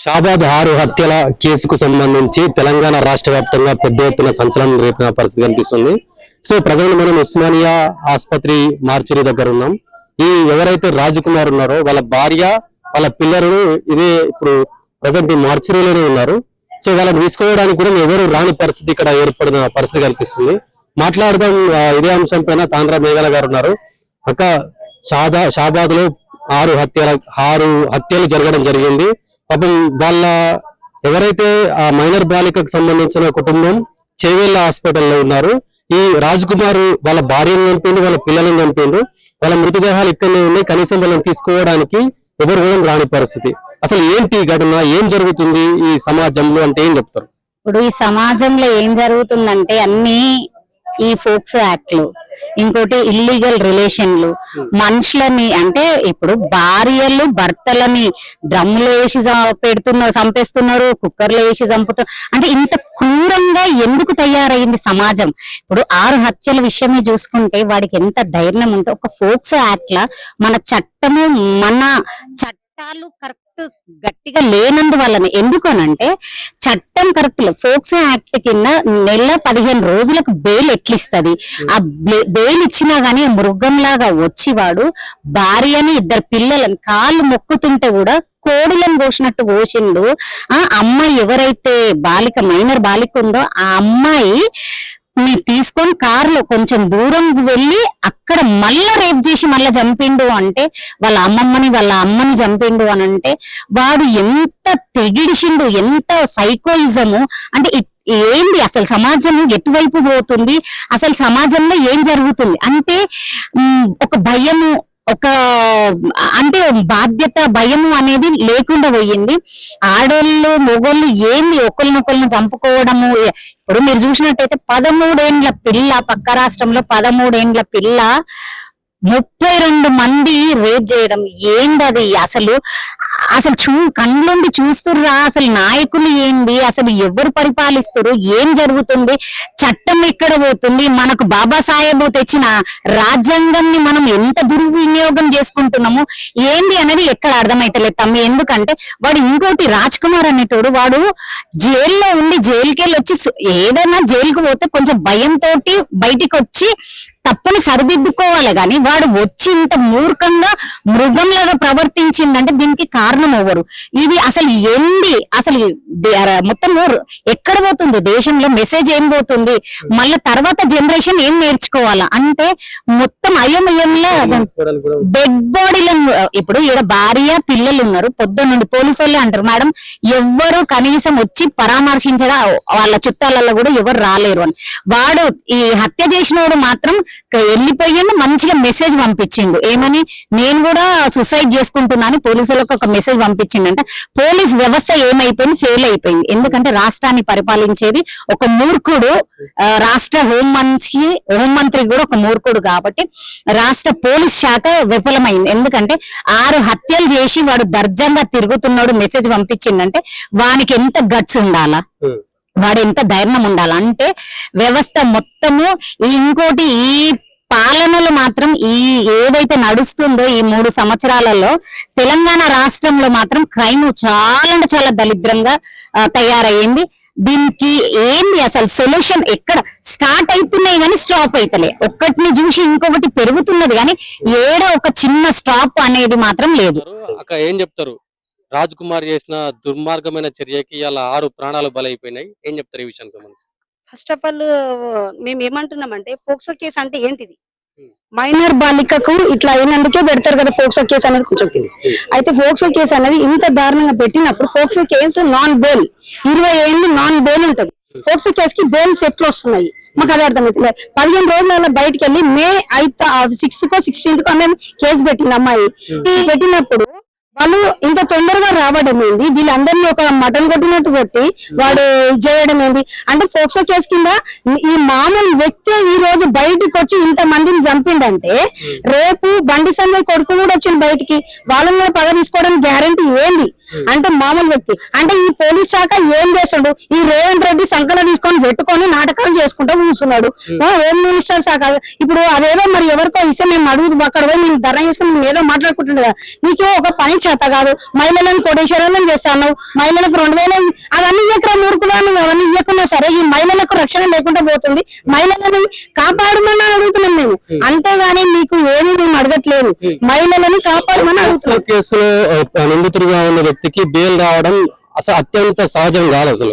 షాబాద్ 6 హత్యల కేసుకు సంబంధించి తెలంగాణ రాష్ట్ర వ్యాప్తంగా పెద్ద ఎత్తున సంచలనం రేపిన పరిస్థితి కనిపిస్తుంది. సో ప్రజలు మనం ఉస్మానియా ఆసుపత్రి మార్చురీ దగ్గర ఉన్నాం. ఈ ఎవరైతే రాజకుమార్ ఉన్నారో వాళ్ళ భార్య వాళ్ళ పిల్లలు ఇదే ఇప్పుడు ప్రజెంట్ ఈ మార్చురీలోనే ఉన్నారు. సో వాళ్ళని తీసుకోవడానికి కూడా ఎవరు రాని పరిస్థితి ఇక్కడ ఏర్పడిన పరిస్థితి కనిపిస్తుంది. మాట్లాడదాం ఇదే అంశం పైన తాండ్రా మేఘాల గారు ఉన్నారు. ఒక షాబాద్ లో 6 హత్యలు జరగడం జరిగింది. పాపం వాళ్ళ ఎవరైతే ఆ మైనర్ బాలికకు సంబంధించిన కుటుంబం చేవేళ్ల హాస్పిటల్లో ఉన్నారు. ఈ రాజ్ కుమార్ వాళ్ళ భార్యను చంపిండు, వాళ్ళ పిల్లలను చంపిండు. వాళ్ళ మృతదేహాలు ఇక్కడనే ఉన్నాయి. కనీసం వాళ్ళని తీసుకోవడానికి ఎవరు కూడా రాని పరిస్థితి. అసలు ఏంటి ఘటన, ఏం జరుగుతుంది ఈ సమాజంలో అంటే ఏం చెప్తారు? ఇప్పుడు ఈ సమాజంలో ఏం జరుగుతుందంటే అన్ని ఈ ఫోక్స్ యాక్ట్లు, ఇంకోటి ఇల్లీగల్ రిలేషన్లు, మనుషులని అంటే ఇప్పుడు భార్యలు భర్తలని డ్రమ్ములు వేసి చంపేస్తున్నారు, కుక్కర్లు వేసి చంపుతున్నారు. అంటే ఇంత క్రూరంగా ఎందుకు తయారైంది సమాజం? ఇప్పుడు 6 హత్యల విషయమే చూసుకుంటే వాడికి ఎంత ధైర్యం ఉంటే ఒక ఫోక్స్ యాక్ట్ లా మన చట్టము మన చట్టాలు కరెక్ట్ గట్టిగా లేనందువల్లనే. ఎందుకనంటే చట్టం కరెక్ట్ ఫోక్సో యాక్ట్ కింద నెల 15 రోజులకు బెయిల్ ఎట్లిస్తుంది. ఆ బెయిల్ ఇచ్చినా గానీ మృగంలాగా వచ్చి వాడు భార్యని 2 పిల్లలని కాళ్ళు మొక్కుతుంటే కూడా కోడిలను కోసినట్టు కోసిండు. ఆ అమ్మాయి ఎవరైతే మైనర్ బాలిక ఉందో ఆ అమ్మాయి తీసుకొని కారులో కొంచెం దూరం వెళ్ళి అక్కడ మళ్ళా రేప్ చేసి మళ్ళా చంపిండు అంటే వాళ్ళ అమ్మని చంపిండు అని అంటే వాడు ఎంత తెగిడిసిండు, ఎంత సైకోయిజము. అంటే ఏంది అసలు సమాజం ఎటువైపు పోతుంది, అసలు సమాజంలో ఏం జరుగుతుంది అంటే ఒక భయము, ఒక అంటే బాధ్యత భయము అనేది లేకుండా పోయింది. ఆడోళ్ళు మొగోళ్ళు ఏంది ఒకరినొకరిని చంపుకోవడము. ఇప్పుడు మీరు చూసినట్టయితే 13 ఏండ్ల పిల్ల, పక్క రాష్ట్రంలో 13 ఏండ్ల పిల్ల 32 మంది రేప్ చేయడం ఏందది? అసలు కళ్ళుండి చూస్తుర్రా? అసలు నాయకులు ఏంది? అసలు ఎవరు పరిపాలిస్తారు? ఏం జరుగుతుంది? చట్టం ఎక్కడ పోతుంది? మనకు బాబాసాహెబ్ తెచ్చిన రాజ్యాంగాన్ని మనం ఎంత దుర్వినియోగం చేసుకుంటున్నాము ఏంది అనేది ఎక్కడ అర్థమైతలేదు తమ్మి. ఎందుకంటే వాడు ఇంకోటి రాజ్ కుమార్ అనేటోడు వాడు జైల్లో ఉండి జైలుకి వెళ్ళి వచ్చి ఏదైనా జైలుకు పోతే కొంచెం భయంతో బయటికి వచ్చి తప్పని సరిదిద్దుకోవాలి గాని వాడు వచ్చి ఇంత మూర్ఖంగా మృగంలాగా ప్రవర్తించిందంటే దీనికి కారణం ఎవరు? ఇది అసలు ఏంది? అసలు మొత్తం ఎక్కడ పోతుంది? దేశంలో మెసేజ్ ఏం పోతుంది? మళ్ళీ తర్వాత జనరేషన్ ఏం నేర్చుకోవాలా అంటే మొత్తం అయోమయంలో డెడ్ బాడీలను. ఇప్పుడు ఈడ భార్య పిల్లలు ఉన్నారు. పొద్దున్న నుండి పోలీసు వాళ్ళే అంటారు మేడం ఎవ్వరు కనీసం వచ్చి పరామర్శించడా వాళ్ళ చుట్టాలలో కూడా ఎవరు రాలేరు అని. వాడు ఈ హత్య చేసినవాడు మాత్రం వెళ్ళిపోయిండు, మంచిగా మెసేజ్ పంపించిండు. ఏమని? నేను కూడా సూసైడ్ చేసుకుంటున్నాను పోలీసులకు ఒక మెసేజ్ పంపించిండంట. పోలీస్ వ్యవస్థ ఏమైపోయింది? ఫెయిల్ అయిపోయింది. ఎందుకంటే రాష్ట్రాన్ని పరిపాలించేది ఒక మూర్ఖుడు, రాష్ట్ర హోంమంత్రి కూడా ఒక మూర్ఖుడు. కాబట్టి రాష్ట్ర పోలీస్ శాఖ విఫలమైంది. ఎందుకంటే 6 హత్యలు చేసి వాడు దర్జంగా తిరుగుతున్నాడు మెసేజ్ పంపించిండంటే వానికి ఎంత గట్స్ ఉండాలా, వాడు ఎంత ధైర్యం ఉండాలంటే వ్యవస్థ మొత్తము. ఇంకోటి ఈ పాలనలు మాత్రం ఏదైతే నడుస్తుందో ఈ 3 సంవత్సరాలలో తెలంగాణ రాష్ట్రంలో మాత్రం క్రైమ్ చాలా అంటే చాలా దరిద్రంగా తయారయ్యింది. దీనికి ఏంది అసలు సొల్యూషన్? ఎక్కడ స్టార్ట్ అవుతున్నాయి కానీ స్టాప్ అవుతలే. ఒక్కటిని చూసి ఇంకొకటి పెరుగుతున్నది కానీ ఏదో ఒక చిన్న స్టాప్ అనేది మాత్రం లేదు. ఏం చెప్తారు? రాజ్ కుమార్ చేసిన దుర్మార్గమైన చర్యకి అలా 6 ప్రాణాలు బలైపోయినాయి. ఏం చెప్తారు ఈ విషయానికి సంబంధించి? ఫస్ట్ ఆఫ్ ఆల్ మేము ఏమంటున్నామంటే ఫోక్సో కేసు అంటే ఏంటిది? మైనర్ బాలికకు ఇట్లా అయినందుకే పెడతారు కదా ఫోక్సో కేసు అనేది కొంచెం. అయితే ఫోక్సో కేసు అనేది ఇంత దారుణంగా పెట్టినప్పుడు ఫోక్సో కేసు నాన్ బెయిల్ 20 ఏళ్ళు నాన్ బెయిల్ ఉంటది. ఫోక్సో కేసుకి బెయిల్స్ ఎట్లా వస్తున్నాయి మాకు అదే అర్థమవుతుంది. 15 రోజుల బయటకు వెళ్ళి మే 6th కో 16th కో ఆమె కేసు పెట్టింది అమ్మాయి. పెట్టినప్పుడు వాళ్ళు ఇంత తొందరగా రావడం ఏంది? వీళ్ళందరినీ ఒక మటన్ కొట్టినట్టు కొట్టి వాడు చేయడం ఏంది అంటే ఫోక్సో కేసు కింద ఈ మామూలు వ్యక్తి ఈ రోజు బయటికి వచ్చి ఇంత మందిని చంపిండంటే రేపు బండి సంజయ్ కొడుకు కూడా వచ్చింది బయటికి, వాళ్ళని కూడా పగ తీసుకోవడానికి గ్యారంటీ ఏంది? అంటే మామూలు వ్యక్తి అంటే ఈ పోలీస్ శాఖ ఏం చేస్తాడు ఈ రేవంత్ రెడ్డి సంకల తీసుకొని పెట్టుకొని నాటకాలు చేసుకుంటూ కూర్చున్నాడు హోమ్ మినిస్టర్ శాఖ ఇప్పుడు అదేదో మరి ఎవరికో ఇస్తే మేము అడుగుతూ అక్కడ పోయి మేము ధర్నా చేసుకుని మేము ఏదో మాట్లాడుకుంటుండే కదా నీకు ఒక పని చేత కాదు మహిళలను కోటేశ్వరాలను చేస్తాను మహిళలకు 2000 అవన్నీ ఇయ్యకరా మూర్ఖులను అవన్నీ ఇవ్వకున్నా సరే ఈ మహిళలకు రక్షణ లేకుండా పోతుంది మహిళలని కాపాడమని అడుగుతున్నాం మేము అంతేగాని మీకు ఏమీ మేము అడగట్లేదు మహిళలని కాపాడమని అడుగుతున్నాం కేసులో నిందితుడిగా ఉన్న వ్యక్తికి బెయిల్ రావడం అసలు అత్యంత సహజం కాదు అసలు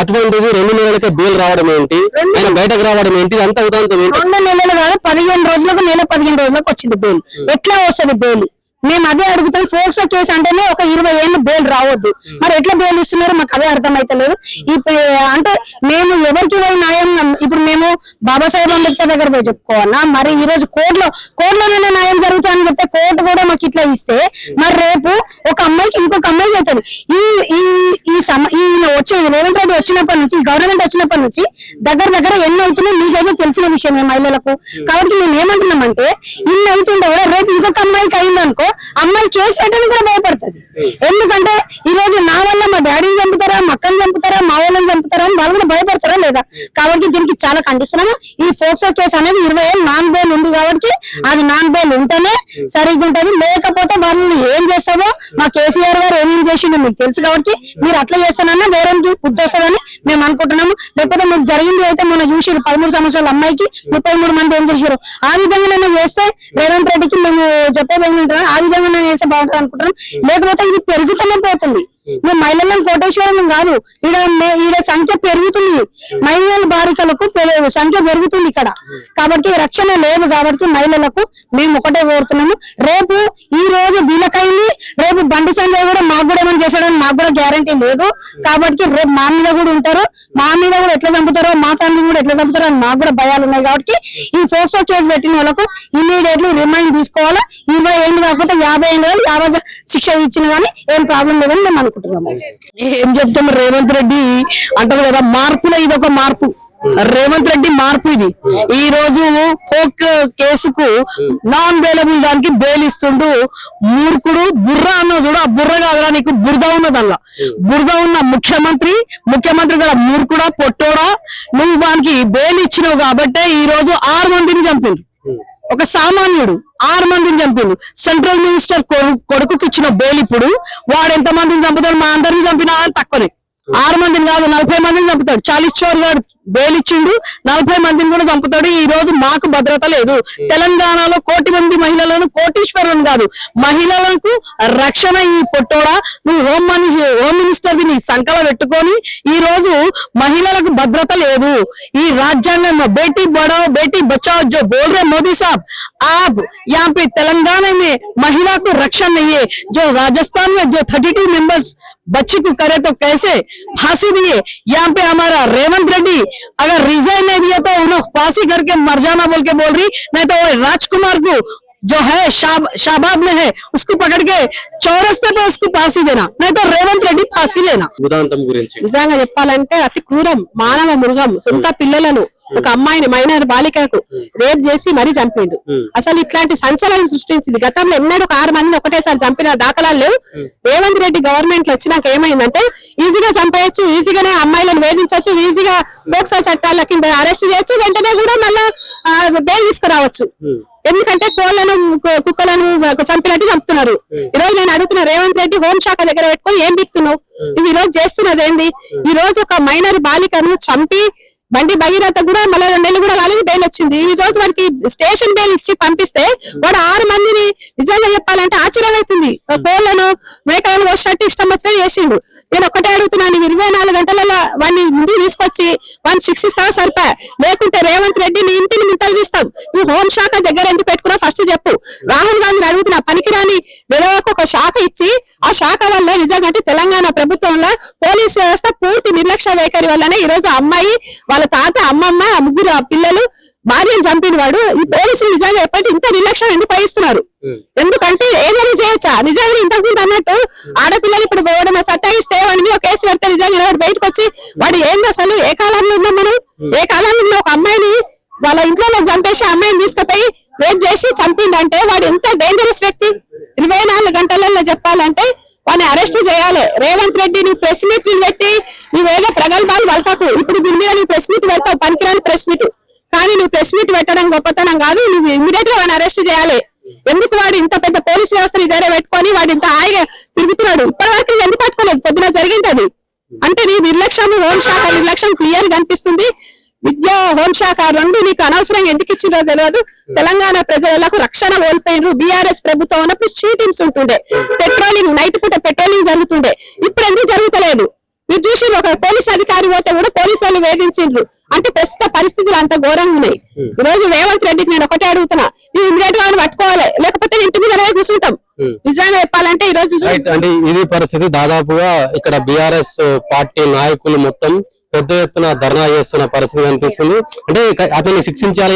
అటువంటిది 2 నెలలకే బెయిల్ రావడం ఏంటి ఆయన బయటకు రావడం ఏంటి అంత ఉదాంతం ఏంటి 2 నెలలు కాదు 15 రోజులకు 15 రోజులకు వచ్చింది బెయిల్ ఎట్లా వస్తుంది బెయిల్ మేము అదే అడుగుతాం ఫోక్సో కేసు అంటేనే ఒక 20 ఏళ్ళు బెయిల్ రావద్దు మరి ఎట్లా బెయిల్ ఇస్తున్నారు మాకు అదే అర్థమైతలేదు అంటే మేము ఎవరికి న్యాయం ఇప్పుడు మేము బాబాసాహెబ్ అంబేద్కర్ దగ్గర పోయి చెప్పుకోవాలా మరి ఈ రోజు కోర్టులోనే న్యాయం జరుగుతుందని చెప్తే కోర్టు కూడా మాకు ఇట్లా ఇస్తే మరి రేపు ఒక అమ్మాయికి ఇంకొక అమ్మాయికి అవుతుంది ఈ వచ్చే రేవంత్ రెడ్డి వచ్చినప్పటి నుంచి గవర్నమెంట్ వచ్చినప్పటి నుంచి దగ్గర ఎన్ని అవుతున్నాయి మీకైతే తెలిసిన విషయమే మహిళలకు కాబట్టి మేము ఏమంటున్నామంటే ఇన్ని అవుతుంటే కూడా రేపు ఇంకొక అమ్మాయికి అయిందనుకో అమ్మాయి కేసు పెట్టడానికి కూడా భయపడుతుంది ఎందుకంటే ఈ రోజు నా వల్ల మా డాడీని చంపుతారా మా అక్కని చంపుతారా మా వాళ్ళని చంపుతారా అని వాళ్ళు కూడా భయపడతారా లేదా కాబట్టి దీనికి చాలా ఖండిస్తున్నాము ఈ ఫోక్సో కేసు అనేది 20 ఏళ్ళు నాన్ బెయిల్ ఉంది కాబట్టి అది నాన్ బెయిల్ ఉంటేనే సరిగ్గా ఉంటది లేకపోతే వాళ్ళని ఏం చేస్తామో మా కేసీఆర్ గారు ఏమేమి చేసిండో మీకు తెలుసు కాబట్టి మీరు అట్లా చేస్తానన్నా వేరే బుద్ధి వస్తుందని మేము అనుకుంటున్నాము లేకపోతే మీకు జరిగింది అయితే మనం చూసారు 13 సంవత్సరాల అమ్మాయికి 33 మంది ఏం చేశారు ఆ విధంగా చేస్తే రేవంత్ రెడ్డికి మేము చెప్పేది ఏమంటారు ఆ విధంగా చేస్తే బాగుంటుంది అనుకుంటున్నాం లేకపోతే ఇది పెరుగుతూనే పోతుంది మేము మహిళలను కోటేశ్వరం కాదు ఈడ సంఖ్య పెరుగుతుంది మహిళల బాలికలకు సంఖ్య పెరుగుతుంది ఇక్కడ కాబట్టి రక్షణ లేదు కాబట్టి మహిళలకు మేము ఒకటే కోరుతున్నాము రేపు ఈ రోజు వీళ్ళకైంది రేపు బండి సంజయ్ కూడా మాకు కూడా ఏమైనా చేశాడని మాకు కూడా గ్యారంటీ లేదు కాబట్టి రేపు మా మీద కూడా ఉంటారు మా మీద కూడా ఎట్లా చంపుతారో మా ఫ్యామిలీ కూడా ఎట్లా చంపుతారో అని మాకు కూడా భయాలు ఉన్నాయి కాబట్టి ఈ ఫోక్సో కేసు పెట్టిన వాళ్ళకు ఇమీడియట్లీ రిమైండ్ తీసుకోవాలా 20 ఏళ్ళు కాకపోతే 50 ఏళ్ళు యావజ శిక్ష ఇచ్చిన కానీ ఏం ప్రాబ్లం లేదని మేము అనుకుంటున్నాము ఏం చెప్తాం రేవంత్ రెడ్డి అంటారు కదా మార్పులో ఇది ఒక మార్పు రేవంత్ రెడ్డి మార్పు ఇది ఈ రోజు పోక్ కేసుకు నాన్ బెయిలబుల్ దానికి బెయిల్ ఇస్తుండు మూర్ఖుడు బుర్ర అన్న చూడు ఆ బుర్ర కాదురా నీకు బురద ఉన్నదల్లా బురద ఉన్న ముఖ్యమంత్రి కూడా మూర్ఖుడా పొట్టోడా నువ్వు వానికి బెయిల్ ఇచ్చినావు కాబట్టే ఈ రోజు 6 మందిని చంపిండు ఒక సామాన్యుడు 6 మందిని చంపిండు సెంట్రల్ మినిస్టర్ కొడుకుకి ఇచ్చిన బెయిల్ ఇప్పుడు వాడు ఎంత మందిని చంపుతాడు మా అందరిని చంపినా తక్కువనే 6 మందిని కాదు 40 మందిని చంపుతాడు 40 చోర్ గారు బెయిల్ ఇచ్చిండు 40 మందిని కూడా చంపుతాడు ఈ రోజు మాకు భద్రత లేదు తెలంగాణలో 1 కోటి మంది మహిళలను కోటీశ్వరులను కాదు మహిళలకు రక్షణ ఈ పొట్టోడా నువ్వు హోమ్ మినిస్టర్ ని సంకల పెట్టుకొని ఈ రోజు మహిళలకు భద్రత లేదు ఈ రాజ్యాంగం బేటీ బచాओ बेटी बचाओ जो बोल रहे मोदी साहब आप यहाँ पे तेलंगाना में महिला को रक्षा नहीं है जो राजस्थान में जो 32 मेंबर्स बच्ची को करे तो कैसे फांसी दिए यहाँ पे हमारा रेवंत रेड्डी अगर रिजाइन नहीं दिया तो उन्हें फांसी करके मर जाना बोल के बोल रही नहीं तो वो राजकुमार को जो है शाहबाद में है उसको पकड़ के चौरस्ते पे उसको फांसी देना नहीं तो रेवंत రెడ్డి फांसी लेना ఉదాంతం గురించి నిజంగా చెప్పాలంటే అతి క్రూరం మానవ మృగం సొంత పిల్లలను ఒక అమ్మాయిని మైనర్ బాలికకు రేప్ చేసి మరీ చంపిండు అసలు ఇట్లాంటి సంచలనం సృష్టించింది గతంలో ఎన్నడూ 6 మందిని ఒకటేసారి చంపిన దాఖలాలు లేవు రేవంత్ రెడ్డి గవర్నమెంట్ లో వచ్చినాక ఏమైందంటే ఈజీగా చంపేయచ్చు ఈజీగానే అమ్మాయిలను వేధించవచ్చు ఈజీగా పోక్సో చట్టాల కింద అరెస్ట్ చేయొచ్చు వెంటనే కూడా మళ్ళా బెయిల్ తీసుకురావచ్చు ఎందుకంటే కోళ్లను కుక్కలను చంపినట్టు చంపుతున్నారు ఈ రోజు నేను అడుగుతున్నా రేవంత్ రెడ్డి హోంశాఖ దగ్గర పెట్టుకొని ఏం బిక్తున్నావు నువ్వు ఈ రోజు చేస్తున్నది ఏంది ఈ రోజు ఒక మైనర్ బాలికను చంపి బండి భగీరథ కూడా మళ్ళీ 2 నెలలు కూడా కాలేదు బెయిల్ వచ్చింది ఈ రోజు వాడికి స్టేషన్ బెయిల్ ఇచ్చి పంపిస్తే వాడు 6 మందిని నిజంగా చెప్పాలంటే ఆశ్చర్యం అవుతుంది కోళ్లను మేకలను వచ్చినట్టు ఇష్టం వచ్చినట్టు చేసిండు నేను ఒకటే అడుగుతున్నాను 24 గంటలలో వాడిని ముందుకు తీసుకొచ్చి వాడిని శిక్షిస్తావా సరిపా లేకుంటే రేవంత్ రెడ్డి నీ ఇంటిని మింటలు తీస్తాం నువ్వు హోంశాఖ దగ్గర ఎందుకు పెట్టుకున్నా ఫస్ట్ చెప్పు రాహుల్ గాంధీని అడుగుతున్నా పనికిరాని విధవకు ఒక శాఖ ఇచ్చి ఆ శాఖ వల్ల నిజంగా తెలంగాణ ప్రభుత్వంలో పోలీస్ వ్యవస్థ పూర్తి నిర్లక్ష్య వైఖరి వల్లనే ఈ రోజు అమ్మాయి వాళ్ళ తాత అమ్మమ్మ 3 పిల్లలు భార్యను చంపిన వాడు ఈ పోలీసులు నిజంగా ఎప్పటి ఇంత నిర్లక్ష్యం ఎందుకు వహిస్తున్నారు ఎందుకంటే ఏదైనా చేయొచ్చా నిజంగా ఇంతకుముందు అన్నట్టు ఆడపిల్లలు ఇప్పుడు ఎవడన్నా సత్తాయిస్తే వాడి మీద కేసు పెడితే నిజంగా బయటకు వచ్చి వాడు ఏంది అసలు ఏ కాలంలో ఉన్నాం మనం ఏ కాలంలో ఒక అమ్మాయిని వాళ్ళ ఇంట్లో చంపేసి అమ్మాయిని తీసుకుపోయి రేప్ చేసి చంపిందంటే వాడు ఎంత డేంజరస్ వ్యక్తి 24 గంటలలో చెప్పాలంటే వాడిని అరెస్ట్ చేయాలి. రేవంత్ రెడ్డి నువ్వు ప్రెస్ మీట్ పెట్టి నువ్వేదో ప్రగల్భాలు వలకకు. ఇప్పుడు దీని మీద నువ్వు ప్రెస్ మీట్ పెడతావు, పనికిరాని ప్రెస్ మీట్. కానీ నువ్వు ప్రెస్ మీట్ పెట్టడం గొప్పతనం కాదు. నువ్వు ఇమీడియట్ గా వాడిని అరెస్ట్ చేయాలి. ఎందుకు వాడు ఇంత పెద్ద పోలీస్ వ్యవస్థను ఇదే పెట్టుకొని వాడు ఇంత హాయిగా తిరుగుతున్నాడు? ఇప్పటి వరకు నువ్వు ఎందుకు పట్టుకోలేదు? పొద్దున జరిగింది అది. అంటే నీ నిర్లక్ష్యం, హోంశాఖ నిర్లక్ష్యం క్లియర్ గా అనిపిస్తుంది. విద్యా హోంశాఖ రెండు నీకు అనవసరంగా ఎందుకు ఇచ్చిందో తెలియదు. తెలంగాణ ప్రజలకు రక్షణ కోల్పోయినరు. బీఆర్ఎస్ ప్రభుత్వం ఉన్నప్పుడు షీటింగ్స్ ఉంటుండే, పెట్రోలింగ్ నైట్ పూట పెట్రోలింగ్ జరుగుతుండే. ఇప్పుడు ఎందుకు జరుగుతలేదు? మీరు చూసి ఒక పోలీస్ అధికారి పోతే కూడా పోలీసు వాళ్ళు వేధించిండ్రు. అంటే ప్రస్తుత పరిస్థితులు అంత ఘోరంగా ఉన్నాయి. ఈ రోజు రేవంత్ రెడ్డికి నేను ఒకటే అడుగుతున్నా, నువ్వు ఇమీడియట్ గా పట్టుకోవాలి, లేకపోతే ఇంటి మీద కూర్చుంటాం. నిజంగా చెప్పాలంటే ఈ రోజు అంటే ఇది పరిస్థితి. దాదాపుగా ఇక్కడ బీఆర్ఎస్ పార్టీ నాయకులు మొత్తం పెద్ద ఎత్తున ధర్నా చేస్తున్న పరిస్థితి కనిపిస్తుంది. అంటే అతన్ని శిక్షించాలి.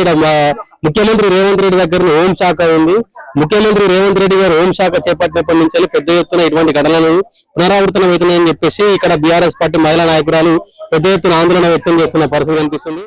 ముఖ్యమంత్రి రేవంత్ రెడ్డి దగ్గర హోంశాఖ ఉంది. ముఖ్యమంత్రి రేవంత్ రెడ్డి గారు హోంశాఖ చేపట్టినప్పటి నుంచి పెద్ద ఎత్తున ఇటువంటి ఘటనలు పునరావృతం అవుతున్నాయని చెప్పేసి ఇక్కడ బీఆర్ఎస్ పార్టీ మహిళా నాయకురాలు పెద్ద ఎత్తున ఆందోళన వ్యక్తం చేస్తున్న పరిస్థితి కనిపిస్తుంది.